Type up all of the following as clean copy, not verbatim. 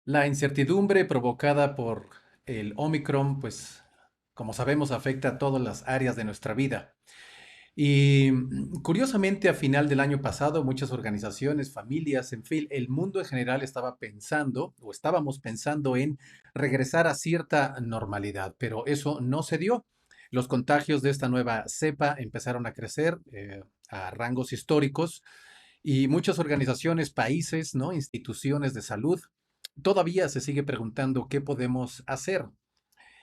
La incertidumbre provocada por el Omicron, pues, como sabemos, afecta a todas las áreas de nuestra vida. Y curiosamente, a final del año pasado, muchas organizaciones, familias, en fin, el mundo en general estaba pensando o estábamos pensando en regresar a cierta normalidad, pero eso no se dio. Los contagios de esta nueva cepa empezaron a crecer a rangos históricos y muchas organizaciones, países, ¿no? Instituciones de salud todavía se sigue preguntando qué podemos hacer.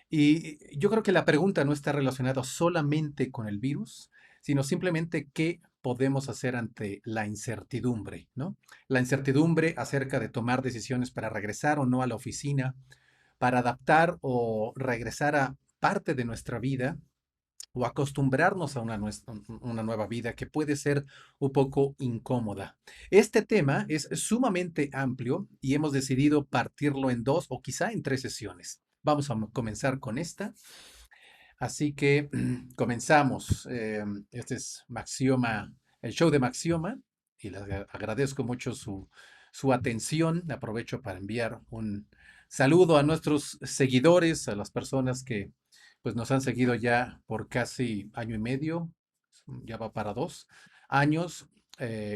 Y yo creo que la pregunta no está relacionada solamente con el virus, sino simplemente qué podemos hacer ante la incertidumbre, ¿no? La incertidumbre acerca de tomar decisiones para regresar o no a la oficina, para adaptar o regresar a parte de nuestra vida o acostumbrarnos a una nueva vida que puede ser un poco incómoda. Este tema es sumamente amplio y hemos decidido partirlo en dos o quizá en tres sesiones. Vamos a comenzar con esta. Así que comenzamos. Este es Maxioma, el show de Maxioma, y les agradezco mucho su atención. Aprovecho para enviar un saludo a nuestros seguidores, a las personas que pues, nos han seguido ya por casi año y medio, ya va para 2 años,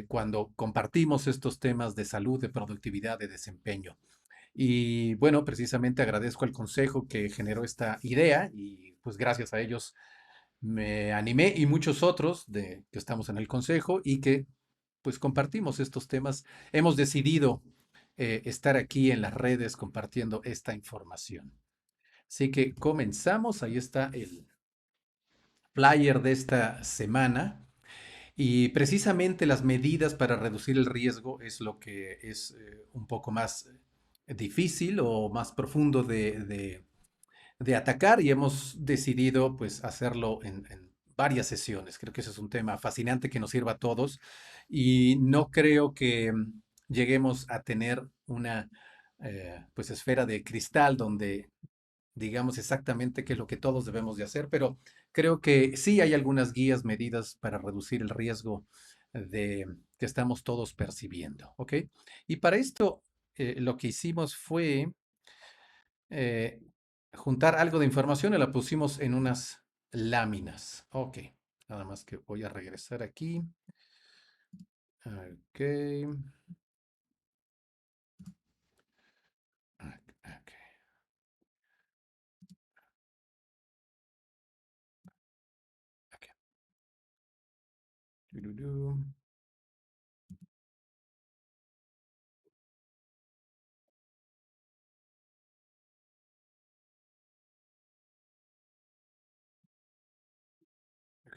cuando compartimos estos temas de salud, de productividad, de desempeño. Y bueno, precisamente agradezco el consejo que generó esta idea y pues gracias a ellos me animé y muchos otros de que estamos en el consejo y que pues compartimos estos temas. Hemos decidido estar aquí en las redes compartiendo esta información. Así que comenzamos. Ahí está el flyer de esta semana. Y precisamente las medidas para reducir el riesgo es lo que es un poco más difícil o más profundo de atacar y hemos decidido pues hacerlo en varias sesiones. Creo que ese es un tema fascinante que nos sirva a todos y no creo que lleguemos a tener una pues esfera de cristal donde digamos exactamente qué es lo que todos debemos de hacer, pero creo que sí hay algunas guías, medidas para reducir el riesgo de que estamos todos percibiendo, ¿ok? Y para esto lo que hicimos fue eh, juntar algo de información y la pusimos en unas láminas. Ok, nada más que voy a regresar aquí. Ok, ok, ok. Tururú. Ok,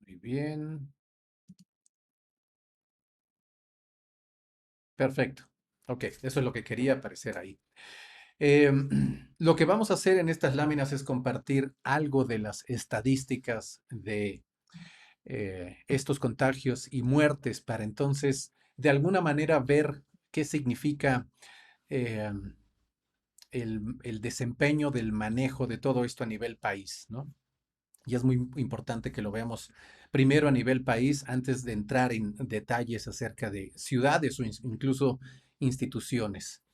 muy bien, perfecto. Ok, eso es lo que quería aparecer ahí. Lo que vamos a hacer en estas láminas es compartir algo de las estadísticas de estos contagios y muertes para entonces, de alguna manera, ver qué significa eh, el desempeño del manejo de todo esto a nivel país, ¿no? Y es muy importante que lo veamos primero a nivel país antes de entrar en detalles acerca de ciudades o incluso instituciones.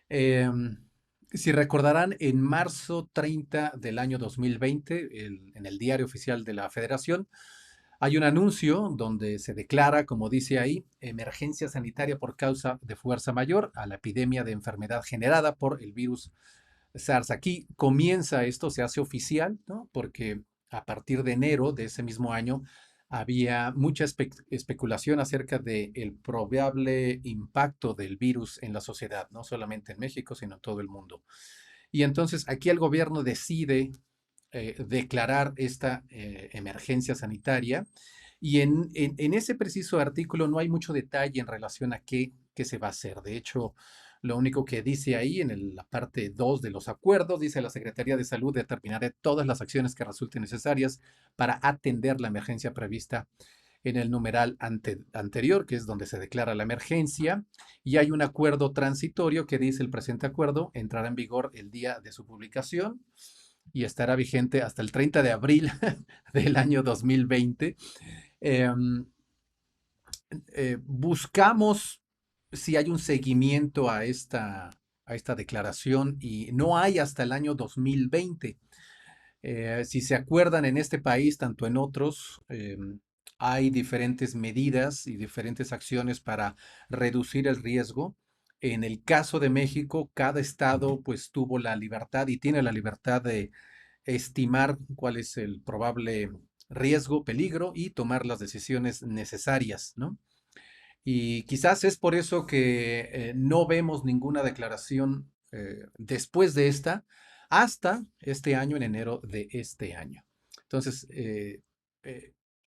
Em, si recordarán, en marzo 30 del año 2020, en el diario oficial de la Federación, hay un anuncio donde se declara, como dice ahí, emergencia sanitaria por causa de fuerza mayor a la epidemia de enfermedad generada por el virus SARS. Aquí comienza esto, se hace oficial, ¿no? Porque a partir de enero de ese mismo año había mucha especulación acerca del probable impacto del virus en la sociedad, no solamente en México, sino en todo el mundo. Y entonces aquí el gobierno decide declarar esta emergencia sanitaria y en ese preciso artículo no hay mucho detalle en relación a qué se va a hacer. De hecho, lo único que dice ahí en la parte 2 de los acuerdos, dice la Secretaría de Salud determinará todas las acciones que resulten necesarias para atender la emergencia prevista en el numeral anterior, que es donde se declara la emergencia, y hay un acuerdo transitorio que dice el presente acuerdo entrará en vigor el día de su publicación y estará vigente hasta el 30 de abril del año 2020. Em, Buscamos si hay un seguimiento a esta declaración y no hay hasta el año 2020. Si se acuerdan, en este país, tanto en otros, hay diferentes medidas y diferentes acciones para reducir el riesgo. En el caso de México, cada estado pues tuvo la libertad y tiene la libertad de estimar cuál es el probable riesgo, peligro y tomar las decisiones necesarias, ¿no? Y quizás es por eso que no vemos ninguna declaración después de esta hasta este año, en enero de este año. Entonces, eh,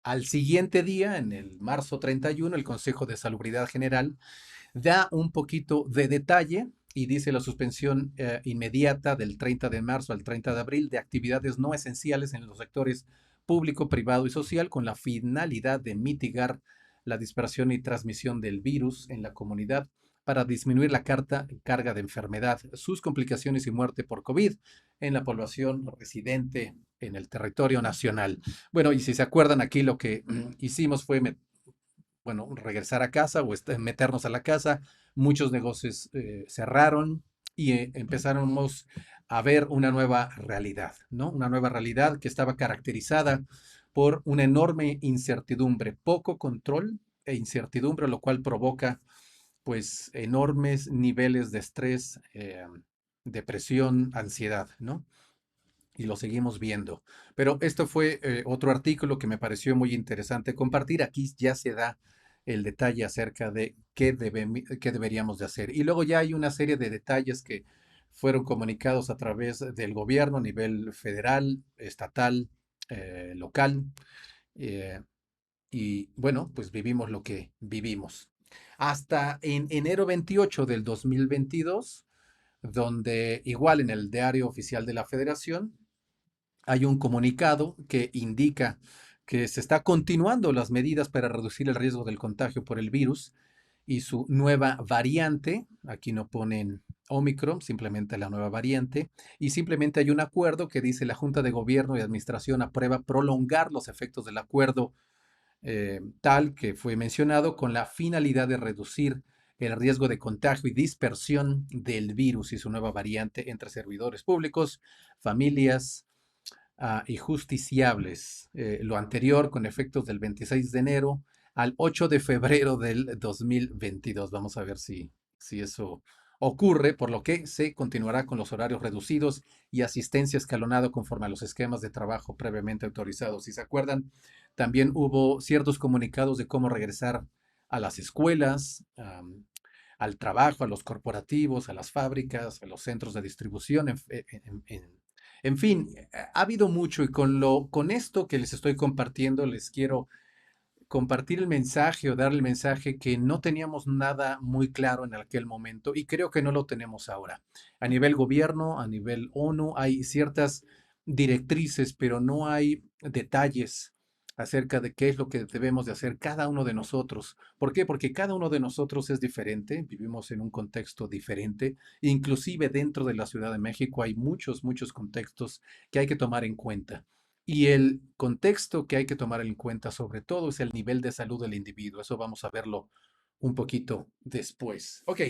al siguiente día, en el marzo 31, el Consejo de Salubridad General da un poquito de detalle y dice la suspensión inmediata del 30 de marzo al 30 de abril de actividades no esenciales en los sectores público, privado y social con la finalidad de mitigar la dispersión y transmisión del virus en la comunidad para disminuir la carga de enfermedad, sus complicaciones y muerte por COVID en la población residente en el territorio nacional. Bueno, y si se acuerdan aquí lo que hicimos fue bueno, regresar a casa o meternos a la casa. Muchos negocios cerraron y empezamos a ver una nueva realidad, ¿no? Una nueva realidad que estaba caracterizada por una enorme incertidumbre, poco control e incertidumbre, lo cual provoca pues enormes niveles de estrés, depresión, ansiedad, ¿no? Y lo seguimos viendo. Pero esto fue otro artículo que me pareció muy interesante compartir. Aquí ya se da el detalle acerca de qué deberíamos de hacer. Y luego ya hay una serie de detalles que fueron comunicados a través del gobierno a nivel federal, estatal, local. eh, y bueno, pues vivimos lo que vivimos. Hasta en enero 28 del 2022, donde igual en el diario oficial de la Federación, hay un comunicado que indica que se está continuando las medidas para reducir el riesgo del contagio por el virus y su nueva variante. Aquí no ponen Omicron, simplemente la nueva variante. Y simplemente hay un acuerdo que dice la Junta de Gobierno y Administración aprueba prolongar los efectos del acuerdo tal que fue mencionado con la finalidad de reducir el riesgo de contagio y dispersión del virus y su nueva variante entre servidores públicos, familias, y justiciables. Lo anterior con efectos del 26 de enero al 8 de febrero del 2022. Vamos a ver si eso ocurre, por lo que se continuará con los horarios reducidos y asistencia escalonada conforme a los esquemas de trabajo previamente autorizados. Si se acuerdan, también hubo ciertos comunicados de cómo regresar a las escuelas, al trabajo, a los corporativos, a las fábricas, a los centros de distribución, en fin, ha habido mucho y con esto que les estoy compartiendo, les quiero compartir el mensaje o dar el mensaje que no teníamos nada muy claro en aquel momento y creo que no lo tenemos ahora. A nivel gobierno, a nivel ONU, hay ciertas directrices, pero no hay detalles acerca de qué es lo que debemos de hacer cada uno de nosotros. ¿Por qué? Porque cada uno de nosotros es diferente, vivimos en un contexto diferente, inclusive dentro de la Ciudad de México hay muchos contextos que hay que tomar en cuenta. Y el contexto que hay que tomar en cuenta sobre todo es el nivel de salud del individuo. Eso vamos a verlo un poquito después. Ok,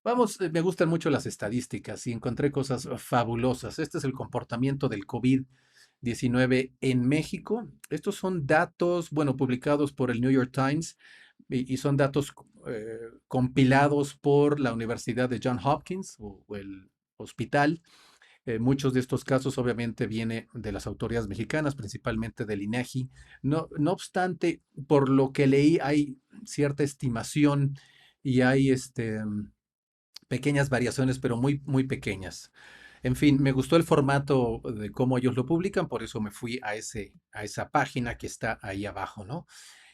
vamos, me gustan mucho las estadísticas y encontré cosas fabulosas. Este es el comportamiento del COVID-19 en México. Estos son datos, bueno, publicados por el New York Times y son datos compilados por la Universidad de Johns Hopkins o el hospital. Muchos de estos casos obviamente vienen de las autoridades mexicanas, principalmente del INEGI. No obstante, por lo que leí, hay cierta estimación y hay pequeñas variaciones, pero muy pequeñas. En fin, me gustó el formato de cómo ellos lo publican, por eso me fui a esa página que está ahí abajo, ¿no?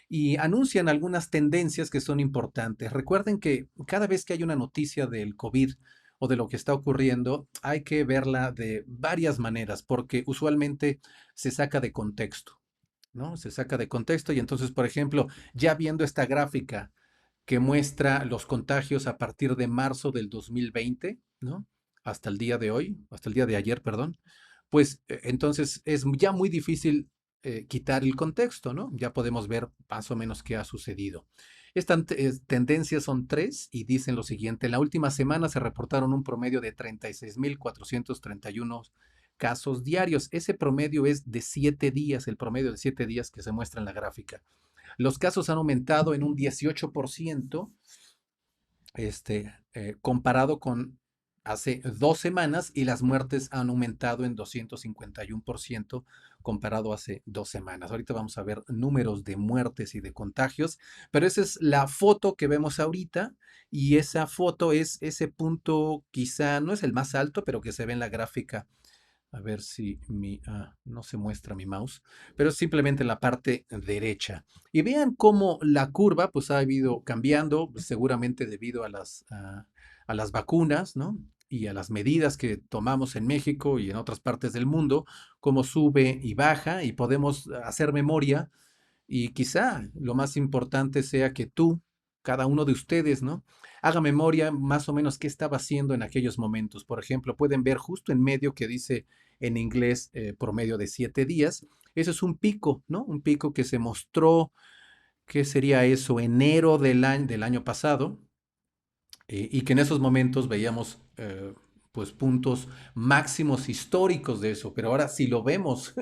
Y anuncian algunas tendencias que son importantes. Recuerden que cada vez que hay una noticia del COVID o de lo que está ocurriendo, hay que verla de varias maneras, porque usualmente se saca de contexto, ¿no? Se saca de contexto y entonces, por ejemplo, ya viendo esta gráfica que muestra los contagios a partir de marzo del 2020, ¿no? Hasta el día de hoy, hasta el día de ayer, perdón, pues entonces es ya muy difícil quitar el contexto, ¿no? Ya podemos ver más o menos qué ha sucedido. Estas tendencias son tres y dicen lo siguiente. En la última semana se reportaron un promedio de 36.431 casos diarios. Ese promedio es de 7 días, el promedio de 7 días que se muestra en la gráfica. Los casos han aumentado en un 18% comparado con hace 2 semanas y las muertes han aumentado en 251% comparado hace 2 semanas. Ahorita vamos a ver números de muertes y de contagios, pero esa es la foto que vemos ahorita y esa foto es ese punto, quizá no es el más alto, pero que se ve en la gráfica. A ver si no se muestra mi mouse, pero es simplemente en la parte derecha. Y vean cómo la curva pues ha ido cambiando, seguramente debido a las vacunas, ¿no? Y a las medidas que tomamos en México y en otras partes del mundo, cómo sube y baja y podemos hacer memoria y quizá lo más importante sea que tú, cada uno de ustedes, ¿no? Haga memoria más o menos qué estaba haciendo en aquellos momentos. Por ejemplo, pueden ver justo en medio que dice en inglés promedio de 7 días. Eso es un pico, ¿no? Un pico que se mostró, ¿qué sería eso? Enero del año pasado, y que en esos momentos veíamos pues puntos máximos históricos de eso, pero ahora si lo vemos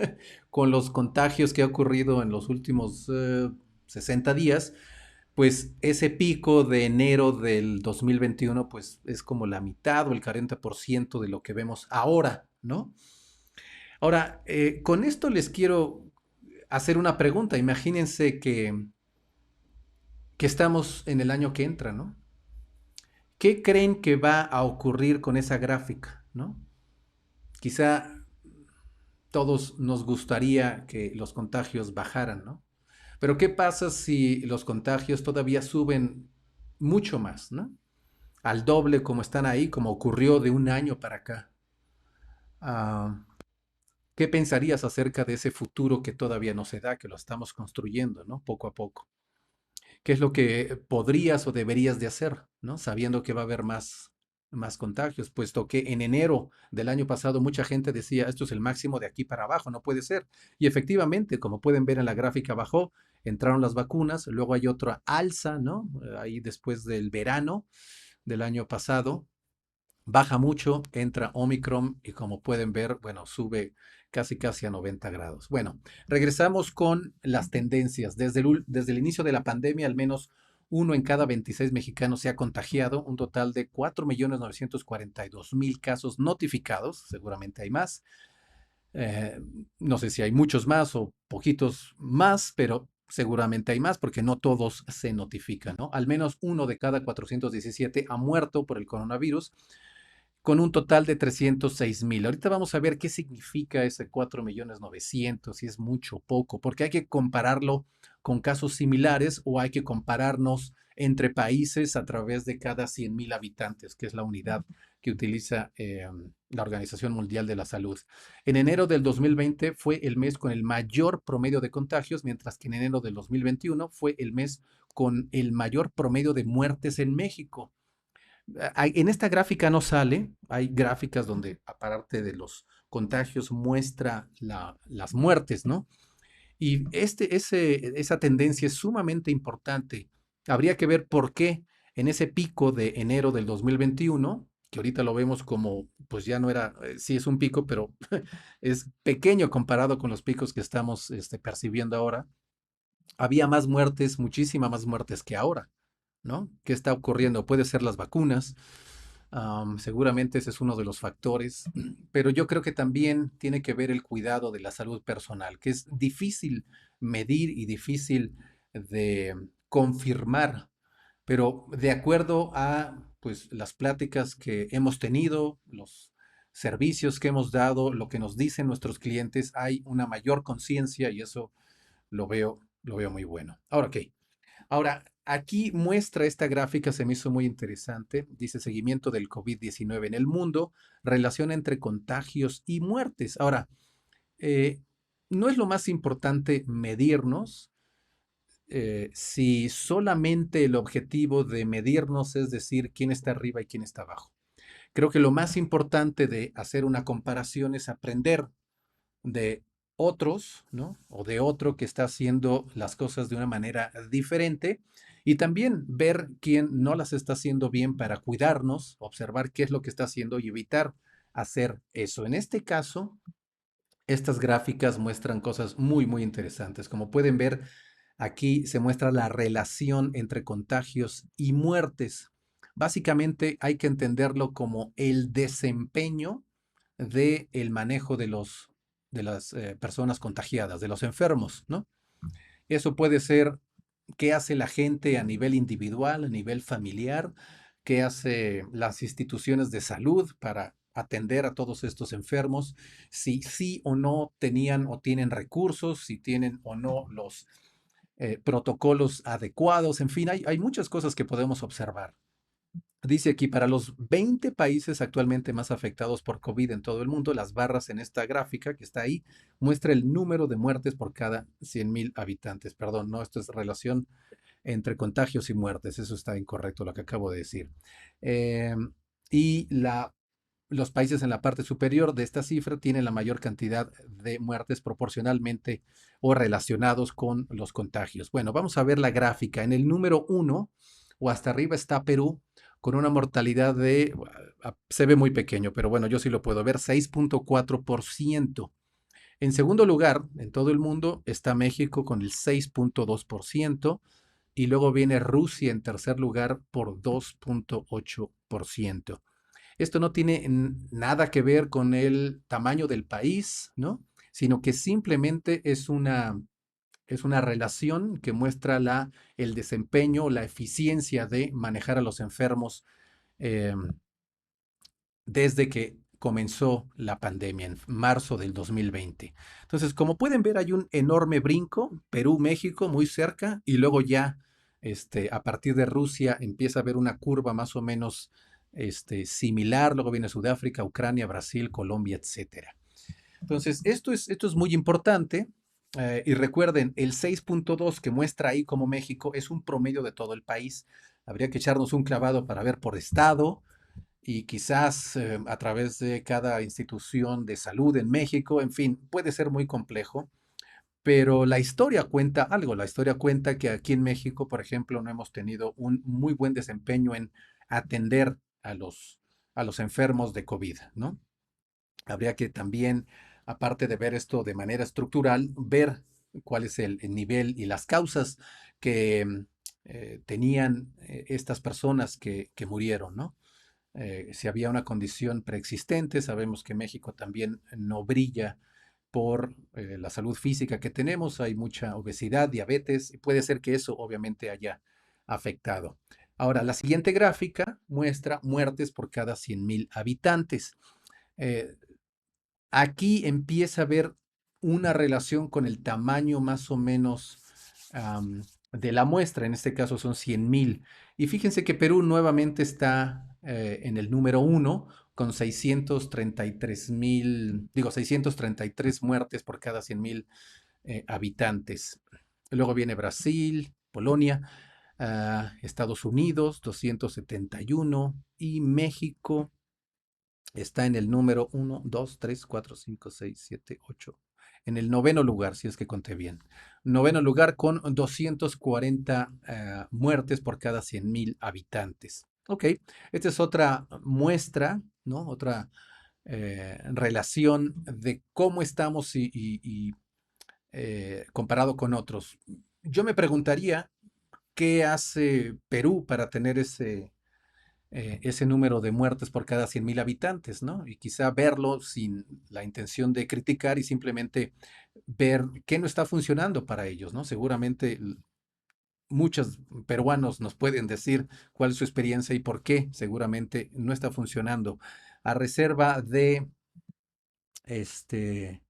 con los contagios que ha ocurrido en los últimos 60 días, pues ese pico de enero del 2021 pues es como la mitad o el 40% de lo que vemos ahora, ¿no? Ahora, con esto les quiero hacer una pregunta. Imagínense que estamos en el año que entra, ¿no? ¿Qué creen que va a ocurrir con esa gráfica, ¿no? Quizá todos nos gustaría que los contagios bajaran, ¿no? Pero ¿qué pasa si los contagios todavía suben mucho más, ¿no? Al doble como están ahí, como ocurrió de un año para acá. Ah, ¿Qué pensarías acerca de ese futuro que todavía no se da, que lo estamos construyendo, ¿no? Poco a poco. ¿Qué es lo que podrías o deberías de hacer, ¿no? Sabiendo que va a haber más contagios, puesto que en enero del año pasado mucha gente decía, esto es el máximo de aquí para abajo, no puede ser. Y efectivamente, como pueden ver en la gráfica abajo, entraron las vacunas, luego hay otra alza, ¿no? Ahí después del verano del año pasado, baja mucho, entra Omicron y como pueden ver, bueno, sube casi casi a 90 grados. Bueno, regresamos con las tendencias. Desde el inicio de la pandemia, al menos uno en cada 26 mexicanos se ha contagiado, un total de 4.942.000 casos notificados, seguramente hay más. Eh, no sé si hay muchos más o poquitos más, pero seguramente hay más porque no todos se notifican, ¿no? Al menos uno de cada 417 ha muerto por el coronavirus con un total de 306.000. Ahorita vamos a ver qué significa ese 4.900.000, si es mucho o poco, porque hay que compararlo con casos similares o hay que compararnos entre países a través de cada 100.000 habitantes, que es la unidad que utiliza la Organización Mundial de la Salud. En enero del 2020 fue el mes con el mayor promedio de contagios, mientras que en enero del 2021 fue el mes con el mayor promedio de muertes en México. En esta gráfica no sale, hay gráficas donde aparte de los contagios muestra las muertes, ¿no? Y esa tendencia es sumamente importante. Habría que ver por qué en ese pico de enero del 2021, que ahorita lo vemos como, pues ya no era, sí es un pico, pero es pequeño comparado con los picos que estamos percibiendo ahora, había más muertes, muchísimas más muertes que ahora, ¿no? ¿Qué está ocurriendo? Puede ser las vacunas, seguramente ese es uno de los factores, pero yo creo que también tiene que ver el cuidado de la salud personal, que es difícil medir y difícil de confirmar, pero de acuerdo a pues las pláticas que hemos tenido, los servicios que hemos dado, lo que nos dicen nuestros clientes, hay una mayor conciencia y eso lo veo muy bueno. Ahora, ok. Ahora, aquí muestra esta gráfica, se me hizo muy interesante. Dice seguimiento del COVID-19 en el mundo, relación entre contagios y muertes. Ahora, eh, no es lo más importante medirnos si solamente el objetivo de medirnos es decir quién está arriba y quién está abajo. Creo que lo más importante de hacer una comparación es aprender. de otros, ¿no? O de otro que está haciendo las cosas de una manera diferente y también ver quién no las está haciendo bien para cuidarnos, observar qué es lo que está haciendo y evitar hacer eso. En este caso, estas gráficas muestran cosas muy, muy interesantes. Como pueden ver, aquí se muestra la relación entre contagios y muertes. Básicamente hay que entenderlo como el desempeño del manejo de las personas contagiadas, de los enfermos, ¿no? Eso puede ser qué hace la gente a nivel individual, a nivel familiar, qué hace las instituciones de salud para atender a todos estos enfermos, si sí o no tenían o tienen recursos, si tienen o no los protocolos adecuados, en fin, hay muchas cosas que podemos observar. Dice aquí, para los 20 países actualmente más afectados por COVID en todo el mundo, las barras en esta gráfica que está ahí muestra el número de muertes por cada 100,000 habitantes. Perdón, no, esto es relación entre contagios y muertes. Eso está incorrecto lo que acabo de decir. Eh, y los países en la parte superior de esta cifra tienen la mayor cantidad de muertes proporcionalmente o relacionados con los contagios. Bueno, vamos a ver la gráfica. En el número uno o hasta arriba está Perú con una mortalidad de, se ve muy pequeño, pero bueno, yo sí lo puedo ver, 6.4%. En segundo lugar, en todo el mundo, está México con el 6.2% y luego viene Rusia en tercer lugar por 2.8%. Esto no tiene nada que ver con el tamaño del país, ¿no? Sino que simplemente es una relación que muestra el desempeño, la eficiencia de manejar a los enfermos eh, desde que comenzó la pandemia en marzo del 2020. Entonces, como pueden ver, hay un enorme brinco, Perú, México, muy cerca, y luego ya a partir de Rusia empieza a haber una curva más o menos similar, luego viene Sudáfrica, Ucrania, Brasil, Colombia, etcétera. Entonces, esto es muy importante. Y recuerden, el 6.2 que muestra ahí como México es un promedio de todo el país. Habría que echarnos un clavado para ver por estado, y quizás a través de cada institución de salud en México, en fin, puede ser muy complejo, pero la historia cuenta algo. La historia cuenta que aquí en México, por ejemplo, no hemos tenido un muy buen desempeño en atender a los enfermos de COVID, ¿no? Habría que también, aparte de ver esto de manera estructural, ver cuál es el nivel y las causas que tenían estas personas que murieron, ¿no? Si había una condición preexistente, sabemos que México también no brilla por la salud física que tenemos, hay mucha obesidad, diabetes, y puede ser que eso obviamente haya afectado. Ahora, la siguiente gráfica muestra muertes por cada 100,000 habitantes. Eh, Aquí empieza a haber una relación con el tamaño más o menos de la muestra, en este caso son 100,000. Y fíjense que Perú nuevamente está en el número uno con 633 muertes por cada 100,000 habitantes. Luego viene Brasil, Polonia, Estados Unidos, 271 y México está en el número uno, 2, 3, 4, 5, 6, 7, 8. En el noveno lugar, si es que conté bien. Noveno lugar con 240 muertes por cada 100,000 habitantes. Ok, esta es otra muestra, ¿no? Otra relación de cómo estamos comparado con otros. Yo me preguntaría qué hace Perú para tener ese número de muertes por cada 100,000 habitantes, ¿no? Y quizá verlo sin la intención de criticar y simplemente ver qué no está funcionando para ellos, ¿no? Seguramente muchos peruanos nos pueden decir cuál es su experiencia y por qué seguramente no está funcionando. A reserva de este,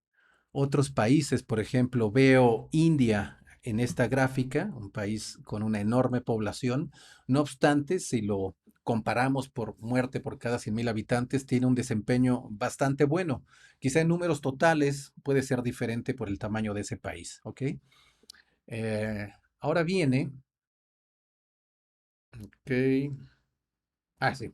otros países, por ejemplo, veo India en esta gráfica, un país con una enorme población. No obstante, si lo comparamos por muerte por cada 100,000 habitantes, tiene un desempeño bastante bueno. Quizá en números totales puede ser diferente por el tamaño de ese país, ¿ok? Eh, Ahora viene, ok, sí.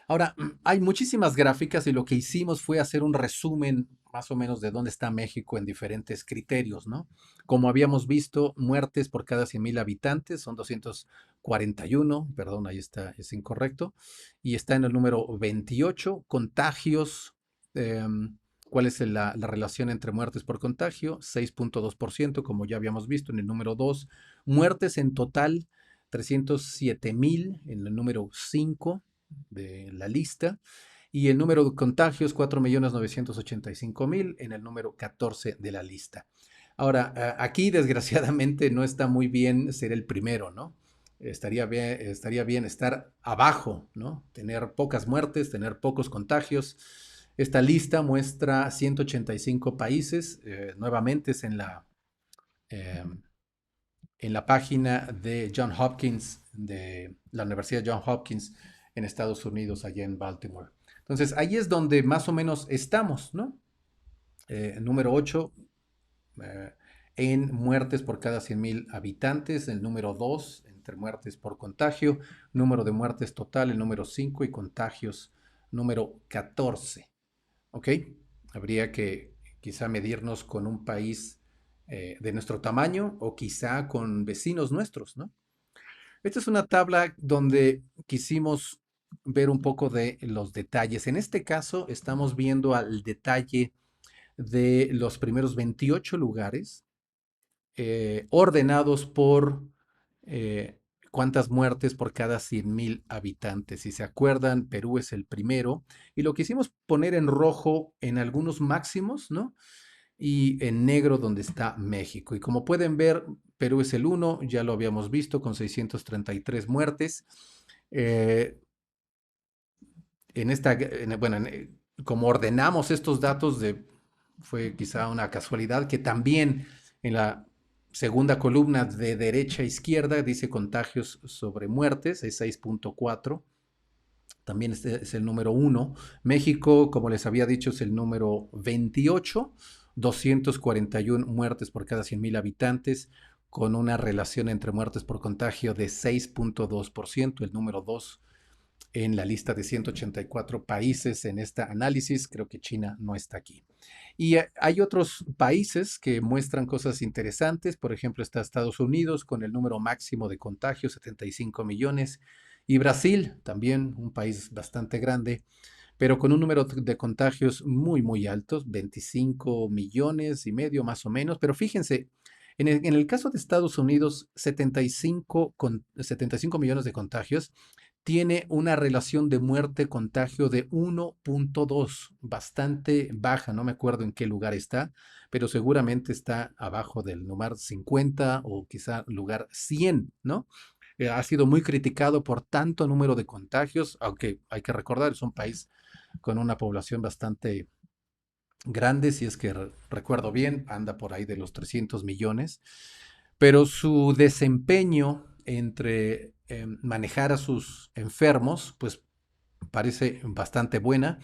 Ahora, hay muchísimas gráficas y lo que hicimos fue hacer un resumen más o menos de dónde está México en diferentes criterios, ¿no? Como habíamos visto, muertes por cada 100,000 habitantes son 241, perdón, ahí está, es incorrecto, y está en el número 28, contagios, ¿cuál es la relación entre muertes por contagio? 6.2%, como ya habíamos visto en el número 2, muertes en total, 307,000 en el número 5 de la lista, y el número de contagios, 4,985,000 en el número 14 de la lista. Ahora, aquí desgraciadamente no está muy bien ser el primero, ¿no? Estaría bien estar abajo, ¿no? Tener pocas muertes, tener pocos contagios. Esta lista muestra 185 países, nuevamente es eh, en la página de John Hopkins, de la Universidad John Hopkins en Estados Unidos, allá en Baltimore. Entonces, ahí es donde más o menos estamos, ¿no? Número 8 en muertes por cada 100,000 habitantes, el número 2 entre muertes por contagio, número de muertes total, el número 5 y contagios número 14. ¿Ok? Habría que quizá medirnos con un país de nuestro tamaño o quizá con vecinos nuestros, ¿no? Esta es una tabla donde quisimos ver un poco de los detalles. En este caso estamos viendo al detalle de los primeros 28 lugares ordenados por eh, cuántas muertes por cada 100,000 habitantes. Si se acuerdan, Perú es el primero y lo quisimos poner en rojo en algunos máximos, ¿no? Y en negro donde está México. Y como pueden ver, Perú es el uno, ya lo habíamos visto, con 633 muertes. Eh, bueno, como ordenamos estos datos, fue quizá una casualidad que también en la segunda columna de derecha a izquierda dice contagios sobre muertes, es 6.4. También este es el número uno. México, como les había dicho, es el número 28, 241 muertes por cada 100,000 habitantes, con una relación entre muertes por contagio de 6.2%, el número 2 en la lista de 184 países en este análisis. Creo que China no está aquí. Y hay otros países que muestran cosas interesantes. Por ejemplo, está Estados Unidos con el número máximo de contagios, 75 millones. Y Brasil, también un país bastante grande, pero con un número de contagios muy, muy altos, 25 millones y medio más o menos. Pero fíjense, en el caso de Estados Unidos, 75 millones de contagios, tiene una relación de muerte-contagio de 1.2, bastante baja, no me acuerdo en qué lugar está, pero seguramente está abajo del lugar 50 o quizá lugar 100, ¿no? Ha sido muy criticado por tanto número de contagios, aunque hay que recordar, es un país con una población bastante grande, si es que recuerdo bien, anda por ahí de los 300 millones, pero su desempeño entre manejar a sus enfermos, pues parece bastante buena,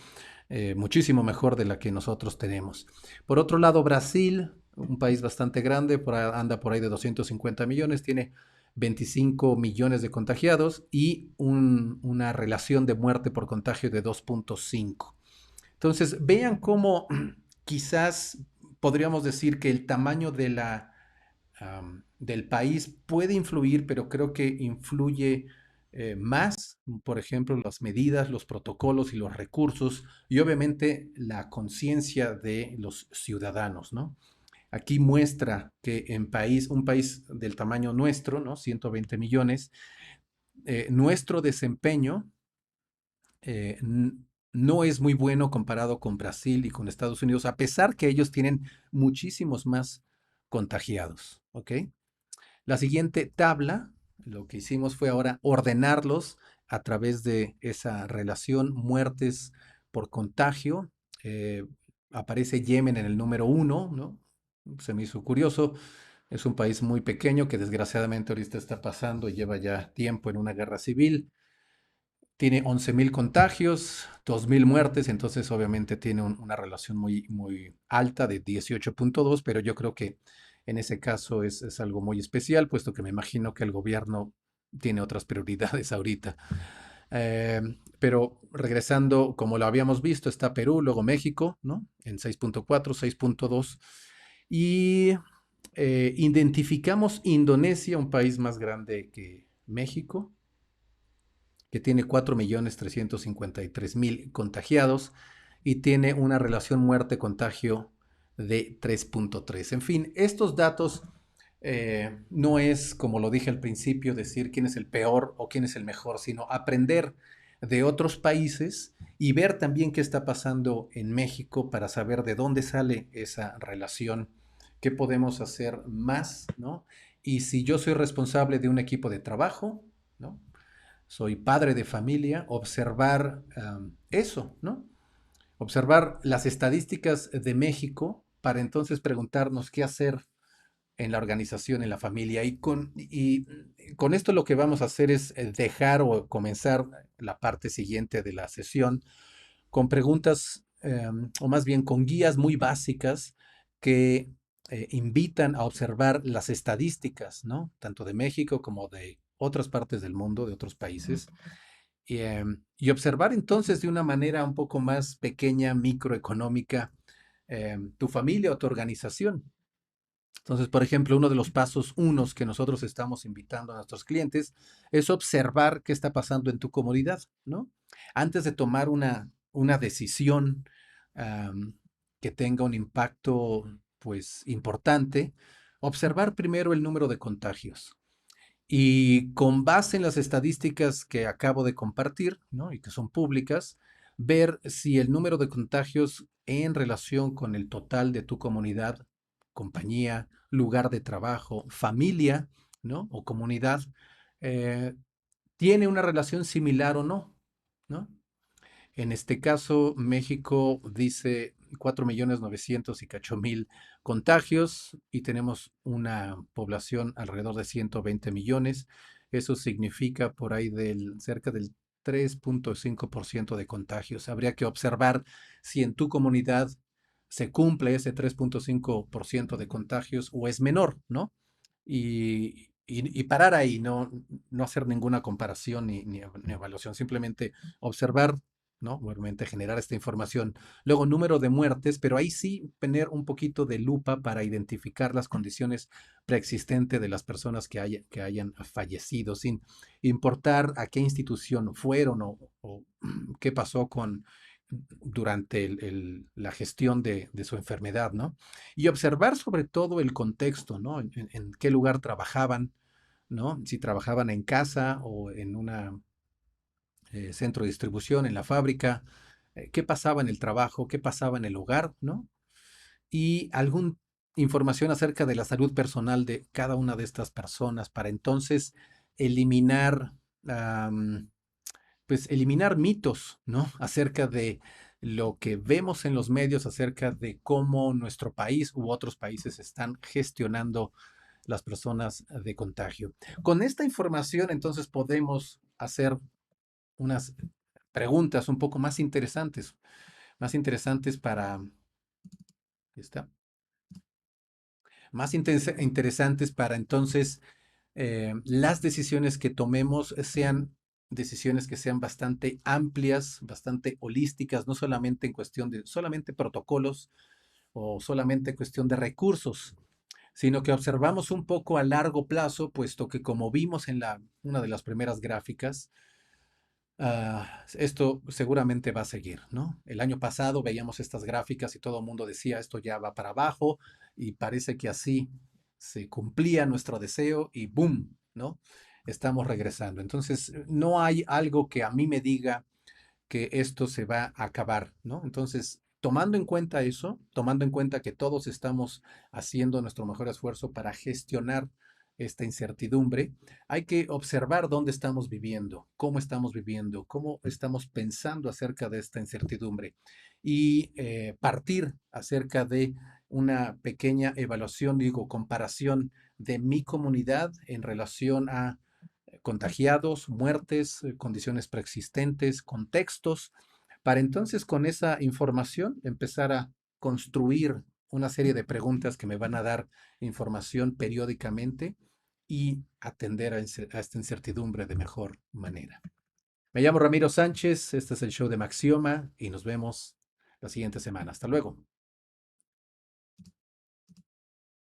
muchísimo mejor de la que nosotros tenemos. Por otro lado, Brasil, un país bastante grande, anda por ahí de 250 millones, tiene 25 millones de contagiados y una relación de muerte por contagio de 2.5. Entonces, vean cómo quizás podríamos decir que el tamaño del país puede influir, pero creo que influye más, por ejemplo, las medidas, los protocolos y los recursos y obviamente la conciencia de los ciudadanos, ¿no? Aquí muestra que un país del tamaño nuestro, ¿no? 120 millones, nuestro desempeño eh, no es muy bueno comparado con Brasil y con Estados Unidos, a pesar que ellos tienen muchísimos más contagiados, ¿ok? La siguiente tabla, lo que hicimos fue ahora ordenarlos a través de esa relación muertes por contagio. Eh, Aparece Yemen en el número uno, ¿no? Se me hizo curioso. Es un país muy pequeño que desgraciadamente ahorita está pasando y lleva ya tiempo en una guerra civil. Tiene 11,000 contagios, 2,000 muertes, entonces obviamente tiene una relación muy, muy alta de 18.2, pero yo creo que en ese caso es algo muy especial, puesto que me imagino que el gobierno tiene otras prioridades ahorita. Eh, pero regresando, como lo habíamos visto, está Perú, luego México, ¿no? En 6.4, 6.2. Y identificamos Indonesia, un país más grande que México, que tiene 4.353.000 contagiados y tiene una relación muerte-contagio de 3.3. En fin, estos datos no es, como lo dije al principio, decir quién es el peor o quién es el mejor, sino aprender de otros países y ver también qué está pasando en México para saber de dónde sale esa relación, qué podemos hacer más, ¿no? Y si yo soy responsable de un equipo de trabajo, ¿no? Soy padre de familia, observar eso, ¿no? Observar las estadísticas de México para entonces preguntarnos qué hacer en la organización, en la familia. Y con esto lo que vamos a hacer es dejar o comenzar la parte siguiente de la sesión con preguntas, o más bien con guías muy básicas que invitan a observar las estadísticas, ¿no? Tanto de México como de otras partes del mundo, de otros países, y observar entonces de una manera un poco más pequeña, microeconómica, tu familia o tu organización. Entonces, por ejemplo, uno de los pasos unos que nosotros estamos invitando a nuestros clientes es observar qué está pasando en tu comunidad, ¿no? Antes de tomar una decisión am, que tenga un impacto, pues, importante, observar primero el número de contagios. Y con base en las estadísticas que acabo de compartir, ¿no? Y que son públicas, ver si el número de contagios en relación con el total de tu comunidad, compañía, lugar de trabajo, familia, ¿no? O comunidad, eh, tiene una relación similar o no, ¿no? En este caso, México dice 4.900.000 y cacho mil contagios y tenemos una población alrededor de 120 millones. Eso significa por ahí cerca del 3.5% de contagios. Habría que observar si en tu comunidad se cumple ese 3.5% de contagios o es menor, ¿no? Y parar ahí, no hacer ninguna comparación ni evaluación, simplemente observar, ¿no? Obviamente generar esta información. Luego, número de muertes, pero ahí sí tener un poquito de lupa para identificar las condiciones preexistentes de las personas que hayan fallecido, sin importar a qué institución fueron o qué pasó durante la gestión de su enfermedad, ¿no? Y observar sobre todo el contexto, ¿no? En qué lugar trabajaban, ¿no? Si trabajaban en casa o en un centro de distribución, en la fábrica, qué pasaba en el trabajo, qué pasaba en el hogar, ¿no? Y alguna información acerca de la salud personal de cada una de estas personas para entonces eliminar, am, pues eliminar mitos, ¿no? Acerca de lo que vemos en los medios, acerca de cómo nuestro país u otros países están gestionando las personas de contagio. Con esta información, entonces podemos hacer unas preguntas un poco más interesantes para, está, interesantes para entonces las decisiones que tomemos sean decisiones que sean bastante amplias, bastante holísticas, no solamente en cuestión de solamente protocolos o solamente cuestión de recursos, sino que observamos un poco a largo plazo, puesto que como vimos en una de las primeras gráficas, esto seguramente va a seguir, ¿no? El año pasado veíamos estas gráficas y todo el mundo decía esto ya va para abajo y parece que así se cumplía nuestro deseo y ¡boom!, ¿no? Estamos regresando. Entonces, no hay algo que a mí me diga que esto se va a acabar, ¿no? Entonces, tomando en cuenta eso, tomando en cuenta que todos estamos haciendo nuestro mejor esfuerzo para gestionar esta incertidumbre, hay que observar dónde estamos viviendo, cómo estamos pensando acerca de esta incertidumbre y partir acerca de una pequeña evaluación, digo, comparación de mi comunidad en relación a contagiados, muertes, condiciones preexistentes, contextos, para entonces con esa información empezar a construir una serie de preguntas que me van a dar información periódicamente y atender a esta incertidumbre de mejor manera. Me llamo Ramiro Sánchez, este es el show de Maxioma y nos vemos la siguiente semana. Hasta luego.